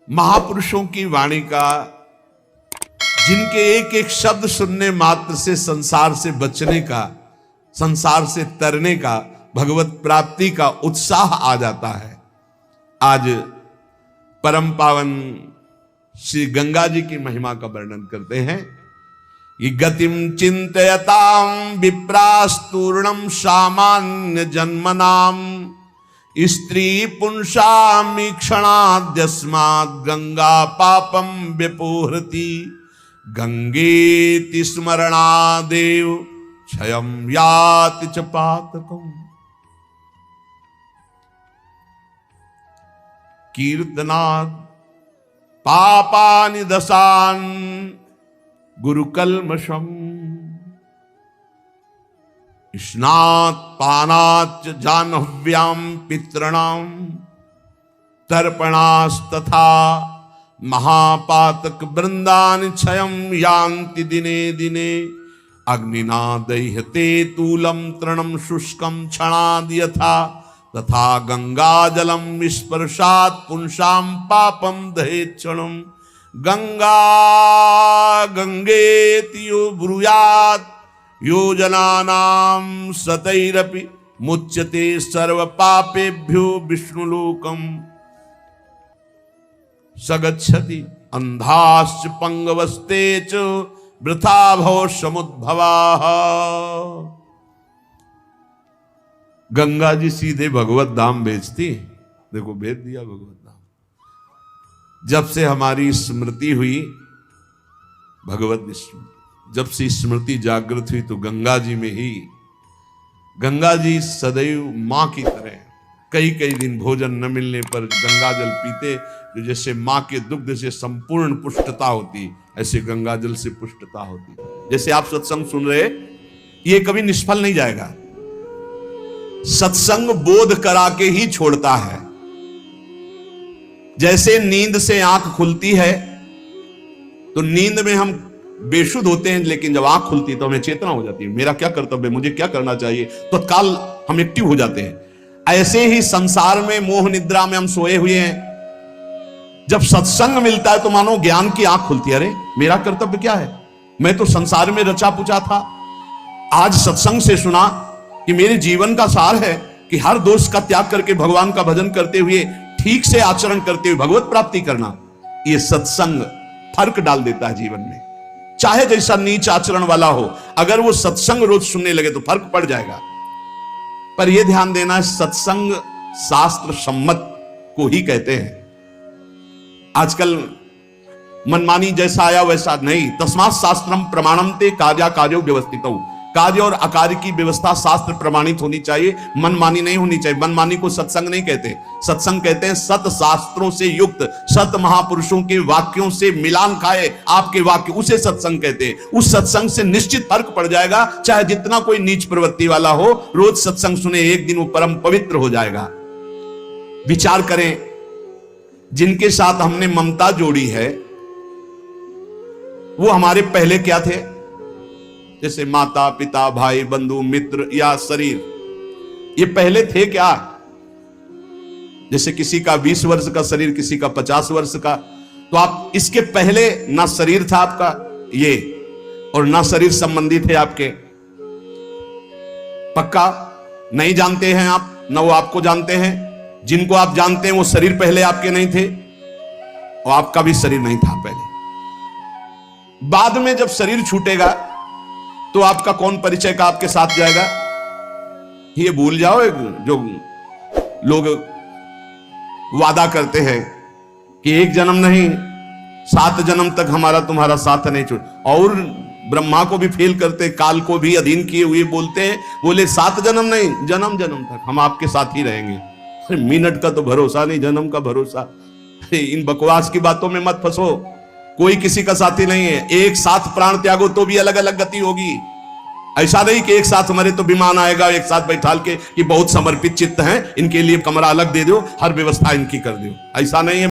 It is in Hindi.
महापुरुषों की वाणी का, जिनके एक एक शब्द सुनने मात्र से संसार से बचने का, संसार से तरने का, भगवत प्राप्ति का उत्साह आ जाता है। आज परम पावन श्री गंगा जी की महिमा का वर्णन करते हैं। ये गतिम चिंतयताम विप्रास्तूर्णम सामान्य जन्मनाम स्त्री पुंसामीक्षणाद्यस्मात् गंगा पापम व्यपोहति गंगेति स्मरणादेव क्षयं याति च पातकम्। कीर्तनात् पापानि दशान् गुरुकल्मषम् स्नात् पानात् जाह्नव्यां पितॄणां तर्पणास्तथा महापातक वृंदानि क्षयं यान्ति दिने दिने अग्निना दह्यते तूलं तृणं शुष्कं क्षणाद् यथा तथा गंगाजलं स्पर्शात् पुंसां पापं दहेत् क्षणं गंगा गंगेति यो ब्रूयात् यो जनानां सतैरपि मुच्यते सर्व पापेभ्यो विष्णुलोकम् सगच्छति अंधाश्च पंगवस्ते च वृथा भव समुद्भवाः। गंगा जी सीधे भगवत धाम भेजती। देखो भेज दिया भगवत धाम। जब से हमारी स्मृति हुई, भगवत स्मृति, जब से स्मृति जागृत हुई तो गंगा जी में ही, गंगा जी सदैव मां की तरह कई कई दिन भोजन न मिलने पर गंगा जल पीते, जो जैसे मां के दुग्ध से संपूर्ण पुष्टता होती, ऐसे गंगा जल से पुष्टता होती। जैसे आप सत्संग सुन रहे, ये कभी निष्फल नहीं जाएगा। सत्संग बोध करा के ही छोड़ता है। जैसे नींद से आंख खुलती है तो नींद में हम बेशुद्ध होते हैं, लेकिन जब आंख खुलती है तो हमें चेतना हो जाती है, मेरा क्या कर्तव्य, मुझे क्या करना चाहिए, तो तत्काल हम एक्टिव हो जाते हैं। ऐसे ही संसार में मोह निद्रा में हम सोए हुए हैं, जब सत्संग मिलता है तो मानो ज्ञान की आंख खुलती है। अरे मेरा कर्तव्य क्या है, मैं तो संसार में रचा पुचा था, आज सत्संग से सुना कि मेरे जीवन का सार है कि हर दोष का त्याग करके भगवान का भजन करते हुए, ठीक से आचरण करते हुए भगवत प्राप्ति करना। ये सत्संग फर्क डाल देता है जीवन में। चाहे जैसा नीच आचरण वाला हो, अगर वो सत्संग रोज सुनने लगे तो फर्क पड़ जाएगा। पर यह ध्यान देना, सत्संग शास्त्र सम्मत को ही कहते हैं। आजकल मनमानी जैसा आया वैसा नहीं। तस्मात् शास्त्रम प्रमाणम ते कार्या कार्यो व्यवस्थितौ। कार्य और अकार्य की व्यवस्था शास्त्र प्रमाणित होनी चाहिए, मनमानी नहीं होनी चाहिए। मनमानी को सत्संग नहीं कहते। सत्संग कहते हैं सत शास्त्रों से युक्त, सत महापुरुषों के वाक्यों से मिलान खाए आपके वाक्य, उसे सत्संग कहते हैं। उस सत्संग से निश्चित फर्क पड़ जाएगा। चाहे जितना कोई नीच प्रवृत्ति वाला हो, रोज सत्संग सुने, एक दिन वो परम पवित्र हो जाएगा। विचार करें, जिनके साथ हमने ममता जोड़ी है वो हमारे पहले क्या थे? जैसे माता पिता भाई बंधु मित्र या शरीर, ये पहले थे क्या? जैसे किसी का 20 वर्ष का शरीर, किसी का 50 वर्ष का, तो आप इसके पहले ना शरीर था आपका ये, और ना शरीर संबंधी थे आपके, पक्का नहीं जानते हैं आप, ना वो आपको जानते हैं। जिनको आप जानते हैं वो शरीर पहले आपके नहीं थे और आपका भी शरीर नहीं था पहले। बाद में जब शरीर छूटेगा तो आपका कौन परिचय का आपके साथ जाएगा, ये भूल जाओ। जो लोग वादा करते हैं कि एक जन्म नहीं 7 जन्म तक हमारा तुम्हारा साथ नहीं छूट, और ब्रह्मा को भी फेल करते, काल को भी अधीन किए हुए बोलते हैं, बोले 7 जन्म नहीं, जन्म जन्म तक हम आपके साथ ही रहेंगे। मिनट का तो भरोसा नहीं, जन्म का भरोसा। इन बकवास की बातों में मत फंसो, कोई किसी का साथी नहीं है। एक साथ प्राण त्यागो तो भी अलग अलग गति होगी। ऐसा नहीं कि एक साथ मरे तो विमान आएगा एक साथ बैठाल के कि बहुत समर्पित चित्त हैं, इनके लिए कमरा अलग दे दो, हर व्यवस्था इनकी कर दो, ऐसा नहीं है।